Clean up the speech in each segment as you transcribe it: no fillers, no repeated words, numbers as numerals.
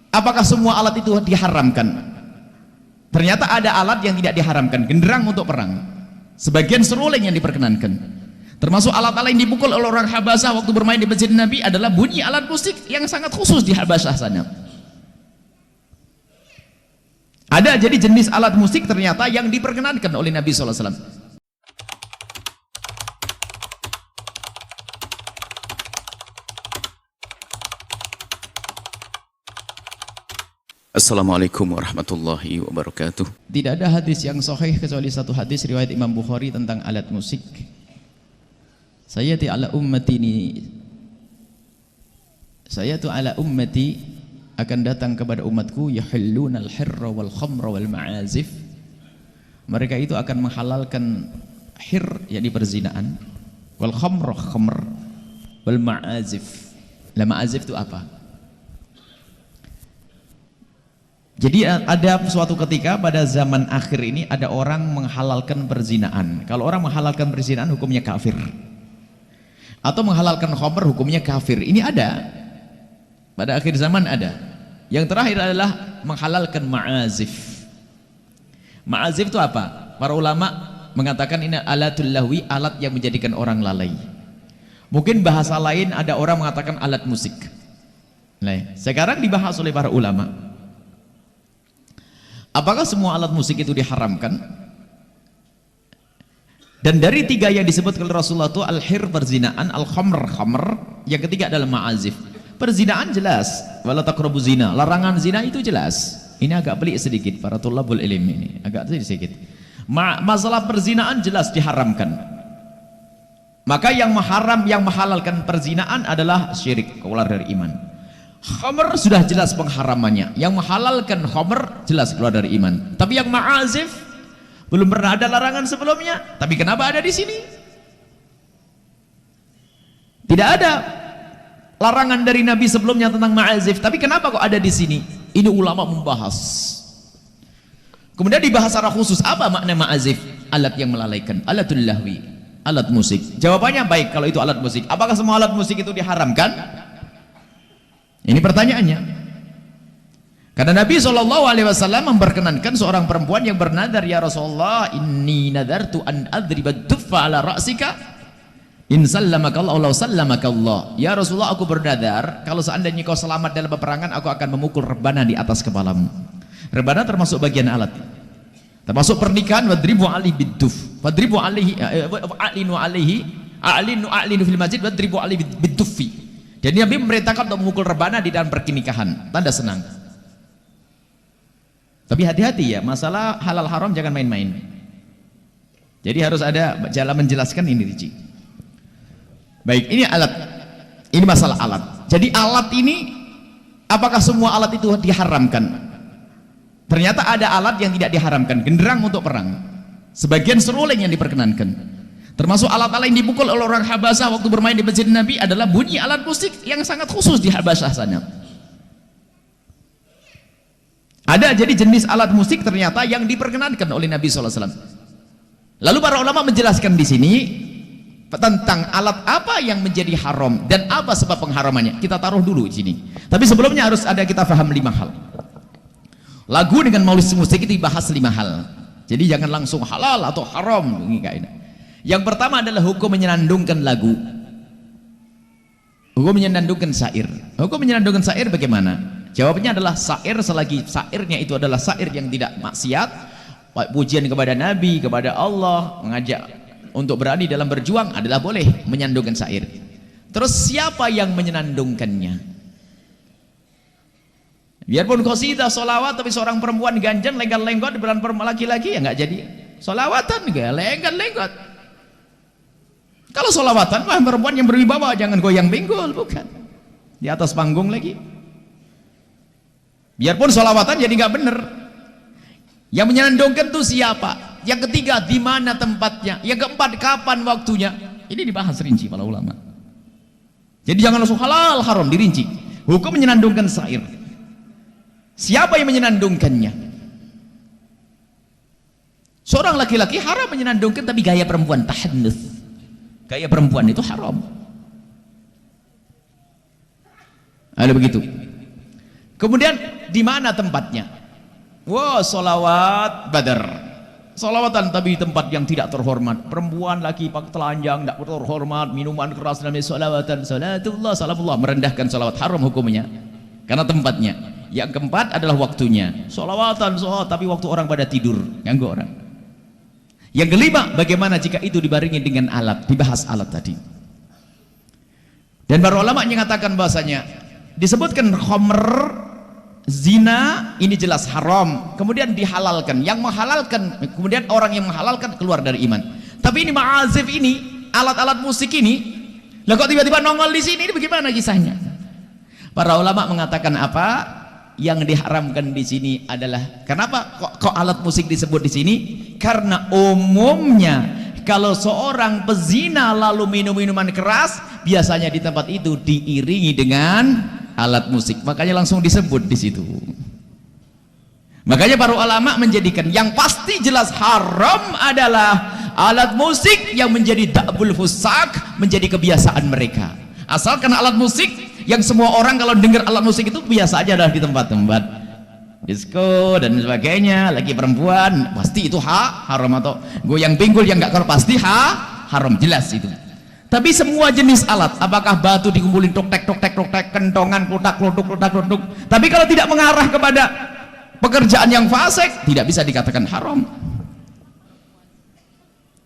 Apakah semua alat itu diharamkan? Ternyata ada alat yang tidak diharamkan, genderang untuk perang. Sebagian seruling yang diperkenankan. Termasuk alat-alat yang dipukul oleh orang Habasyah waktu bermain di masjid Nabi adalah bunyi alat musik yang sangat khusus di Habasyah sana. Ada jadi jenis alat musik ternyata yang diperkenankan oleh Nabi SAW. Assalamualaikum warahmatullahi wabarakatuh. Tidak ada hadis yang sahih kecuali satu hadis riwayat Imam Bukhari tentang alat musik. Sayati ala ummati akan datang kepada umatku yahillunal hirra wal khamra wal ma'azif. Mereka itu akan menghalalkan hir, yakni perzinaan, wal khamr wal ma'azif. Lah ma'azif itu apa? Jadi ada suatu ketika pada zaman akhir ini ada orang menghalalkan perzinaan. Kalau orang menghalalkan perzinaan hukumnya kafir. Atau menghalalkan khamr hukumnya kafir. Ini ada. Pada akhir zaman ada. Yang terakhir adalah menghalalkan ma'azif. Ma'azif itu apa? Para ulama mengatakan ini alatul lahwi, alat yang menjadikan orang lalai. Mungkin bahasa lain ada orang mengatakan alat musik. Nah, sekarang dibahas oleh para ulama. Apakah semua alat musik itu diharamkan? Dan dari tiga yang disebut oleh Rasulullah itu al-hir perzinaan, al-khamr yang ketiga adalah ma'azif. Perzinaan jelas, wala taqrabu zina, larangan zina itu jelas. Ini agak pelik sedikit para thalabul ilm ini, agak sedikit. Masalah perzinaan jelas diharamkan. Maka yang menghalalkan perzinaan adalah syirik, keluar dari iman. Khamr sudah jelas pengharamannya. Yang menghalalkan khamr jelas keluar dari iman. Tapi yang ma'azif belum pernah ada larangan sebelumnya. Tapi kenapa ada di sini? Tidak ada larangan dari Nabi sebelumnya tentang ma'azif. Tapi kenapa kok ada di sini? Ini ulama membahas. Kemudian dibahas secara khusus apa makna ma'azif? Alat yang melalaikan, alatul lahwi, alat musik. Jawabannya baik kalau itu alat musik. Apakah semua alat musik itu diharamkan? Ini pertanyaannya. Karena Nabi SAW memperkenankan seorang perempuan yang bernadar, ya Rasulullah, inni nadartu an adriba duffa ala ra'sika in sallamakallahu law sallamakallah. Ya Rasulullah, aku bernadar kalau seandainya kau selamat dalam peperangan, aku akan memukul rebana di atas kepalamu. Rebana termasuk bagian alat, termasuk pernikahan. Wadribu alaihi biduf, wadribu alaihi a'linu fil masjid, wadribu alaihi biduffi. Jadi Nabi memerintahkan untuk memukul rebana di dalam pernikahan, tanda senang. Tapi hati-hati ya, masalah halal haram jangan main-main. Jadi harus ada jalan menjelaskan ini, Riji. Baik, ini alat. Ini masalah alat. Jadi alat ini, apakah semua alat itu diharamkan? Ternyata ada alat yang tidak diharamkan, genderang untuk perang. Sebagian seruling yang diperkenankan. Termasuk alat-alat yang dipukul oleh orang Habasyah waktu bermain di masjid Nabi adalah bunyi alat musik yang sangat khusus di Habasyah sana. Ada jadi jenis alat musik ternyata yang diperkenankan oleh Nabi SAW. Lalu para ulama menjelaskan di sini tentang alat apa yang menjadi haram dan apa sebab pengharamannya. Kita taruh dulu di sini. Tapi sebelumnya harus ada kita paham 5 hal. Lagu dengan musik itu dibahas 5 hal. Jadi jangan langsung halal atau haram. Ini. Yang pertama adalah hukum menyenandungkan lagu. Hukum menyenandungkan syair. Hukum menyenandungkan syair bagaimana? Jawabnya adalah syair selagi syairnya itu adalah syair yang tidak maksiat, pujian kepada Nabi, kepada Allah, mengajak untuk berani dalam berjuang adalah boleh menyandungkan syair. Terus siapa yang menyenandungkannya? Biarpun qasidah solawat tapi seorang perempuan ganjen lenggot-lenggot di bulan laki-laki ya nggak jadi solawatan, nggak lenggot-lenggot. Kalau solawatan, wah perempuan yang berwibawa, jangan goyang benggol, bukan di atas panggung lagi. Biarpun solawatan jadi nggak bener. Yang menyenandungkan itu siapa? Yang ketiga, di mana tempatnya? Yang keempat, kapan waktunya? Ini dibahas rinci para ulama. Jadi jangan langsung halal haram, dirinci. Hukum menyenandungkan syair. Siapa yang menyenandungkannya? Seorang laki-laki haram menyenandungkan, tapi gaya perempuan tahannus. Gaya perempuan itu haram. Ada begitu. Kemudian di mana tempatnya? Wah, solawat badar, solawatan tapi di tempat yang tidak terhormat. Perempuan lagi pakai telanjang tidak terhormat, minuman keras namanya solawatan, salatullah, salamullah, merendahkan solawat, haram hukumnya karena tempatnya. Yang keempat adalah waktunya, solawatan tapi waktu orang pada tidur, ganggu orang. Yang kelima, bagaimana jika itu dibarengi dengan alat, dibahas alat tadi. Dan para ulama mengatakan bahasanya disebutkan khamr, zina ini jelas haram, kemudian dihalalkan. Yang menghalalkan, kemudian orang yang menghalalkan keluar dari iman. Tapi ini ma'azif ini, alat-alat musik ini, lah kok tiba-tiba nongol di sini, ini bagaimana kisahnya? Para ulama mengatakan apa? Yang diharamkan di sini adalah kenapa kok alat musik disebut di sini? Karena umumnya kalau seorang pezina lalu minum minuman keras, biasanya di tempat itu diiringi dengan alat musik, makanya langsung disebut di situ. Makanya para ulama menjadikan yang pasti jelas haram adalah alat musik yang menjadi da'bul fusak, menjadi kebiasaan mereka. Asalkan alat musik yang semua orang kalau dengar alat musik itu biasa aja adalah di tempat-tempat disco dan sebagainya, lagi perempuan pasti itu haram, atau goyang pinggul yang nggak pasti haram, jelas itu. Tapi semua jenis alat, apakah batu dikumpulin tok tek, kentongan klotak klotuk, tapi kalau tidak mengarah kepada pekerjaan yang fasik, tidak bisa dikatakan haram.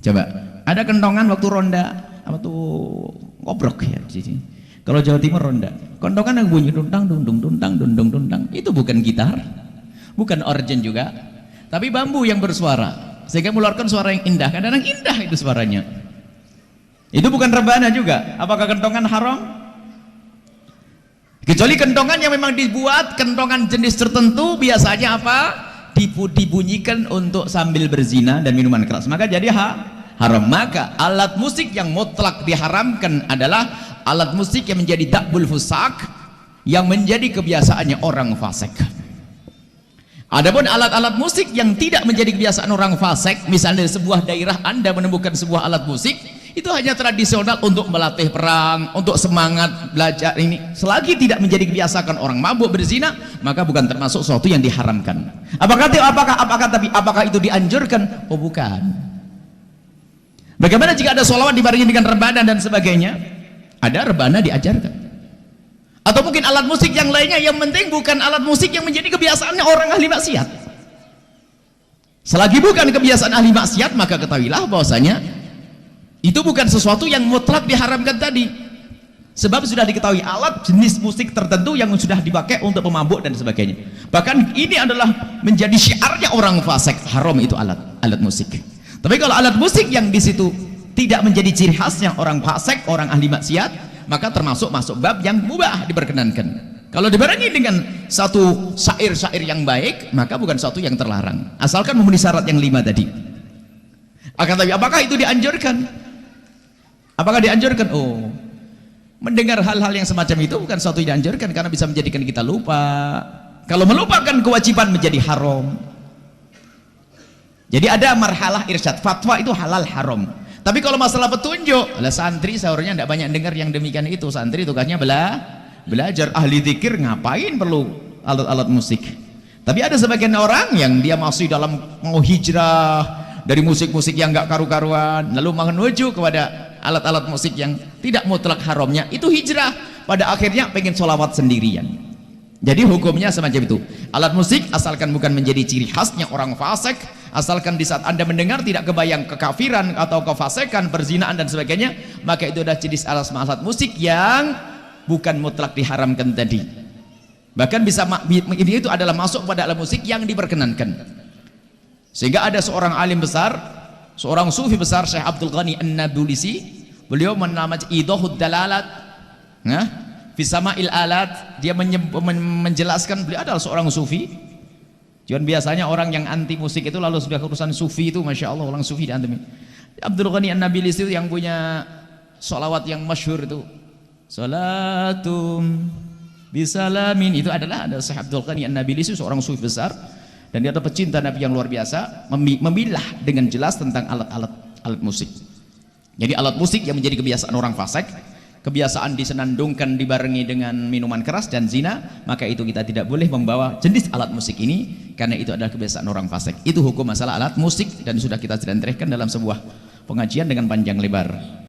Coba ada kentongan waktu ronda apa tuh ngobrok ya di sini. Kalau Jawa Timur ronda, kentongan yang bunyi dundang, itu bukan gitar, bukan organ juga, tapi bambu yang bersuara, sehingga mengeluarkan suara yang indah. Kadang-kadang indah itu suaranya. Itu bukan rebana juga. Apakah kentongan haram? Kecuali kentongan yang memang dibuat kentongan jenis tertentu, biasanya apa? Dibunyikan untuk sambil berzina dan minuman keras, maka jadi haram. Maka alat musik yang mutlak diharamkan adalah alat musik yang menjadi da'bul fusak, yang menjadi kebiasaannya orang fasik. Adapun alat-alat musik yang tidak menjadi kebiasaan orang fasik, misalnya di sebuah daerah Anda menemukan sebuah alat musik, itu hanya tradisional untuk melatih perang, untuk semangat belajar ini, selagi tidak menjadi kebiasaan orang mabuk berzina, maka bukan termasuk sesuatu yang diharamkan. Apakah itu dianjurkan? Oh bukan. Bagaimana jika ada sholawat dibarengi dengan rebana dan sebagainya? Ada rebana diajarkan, atau mungkin alat musik yang lainnya, yang penting bukan alat musik yang menjadi kebiasaannya orang ahli maksiat. Selagi bukan kebiasaan ahli maksiat, maka ketahuilah bahwasanya itu bukan sesuatu yang mutlak diharamkan tadi, sebab sudah diketahui alat jenis musik tertentu yang sudah dipakai untuk pemabuk dan sebagainya. Bahkan ini adalah menjadi syiarnya orang fasik, haram itu alat musik. Tapi kalau alat musik yang di situ tidak menjadi ciri khasnya orang fasik, orang ahli maksiat, maka termasuk masuk bab yang mubah, diperkenankan. Kalau dibarengi dengan satu syair-syair yang baik, maka bukan satu yang terlarang, asalkan memenuhi syarat yang 5 tadi. Akan tapi apakah itu dianjurkan? Apakah dianjurkan? Oh, mendengar hal-hal yang semacam itu bukan suatu yang dianjurkan, karena bisa menjadikan kita lupa. Kalau melupakan kewajiban menjadi haram. Jadi ada marhalah irsyad, fatwa itu halal haram. Tapi kalau masalah petunjuk, lah santri seharusnya tidak banyak dengar yang demikian itu. Santri tugasnya belajar, ahli zikir ngapain perlu alat-alat musik. Tapi ada sebagian orang yang dia masih dalam mau hijrah dari musik-musik yang nggak karu-karuan, lalu menuju kepada alat-alat musik yang tidak mutlak haramnya, itu hijrah. Pada akhirnya pengen sholawat sendirian. Jadi hukumnya semacam itu. Alat musik asalkan bukan menjadi ciri khasnya orang fasik, asalkan di saat Anda mendengar tidak kebayang kekafiran atau kefasikan, perzinaan dan sebagainya, maka itu adalah jenis alat musik yang bukan mutlak diharamkan tadi. Bahkan bisa itu adalah masuk pada alat musik yang diperkenankan. Sehingga ada seorang alim besar, seorang sufi besar, Syekh Abdul Ghani An-Nabulsi, beliau menamakan Idahud Dalalat, fi sama'il alat. Dia menjelaskan, beliau adalah seorang sufi. Jangan biasanya orang yang anti musik itu lalu sudah urusan sufi itu, masya Allah, orang sufi di antum. Abdul Ghani An-Nabulsi itu yang punya sholawat yang masyhur itu, salatum bisalamin, itu adalah ada Syekh Abdul Ghani An-Nabulsi, seorang sufi besar, dan dia adalah pecinta Nabi yang luar biasa, memilah dengan jelas tentang alat musik. Jadi alat musik yang menjadi kebiasaan orang fasik, kebiasaan disenandungkan dibarengi dengan minuman keras dan zina, maka itu kita tidak boleh membawa jenis alat musik ini, karena itu adalah kebiasaan orang fasik. Itu hukum masalah alat musik, dan sudah kita jelaskan dalam sebuah pengajian dengan panjang lebar.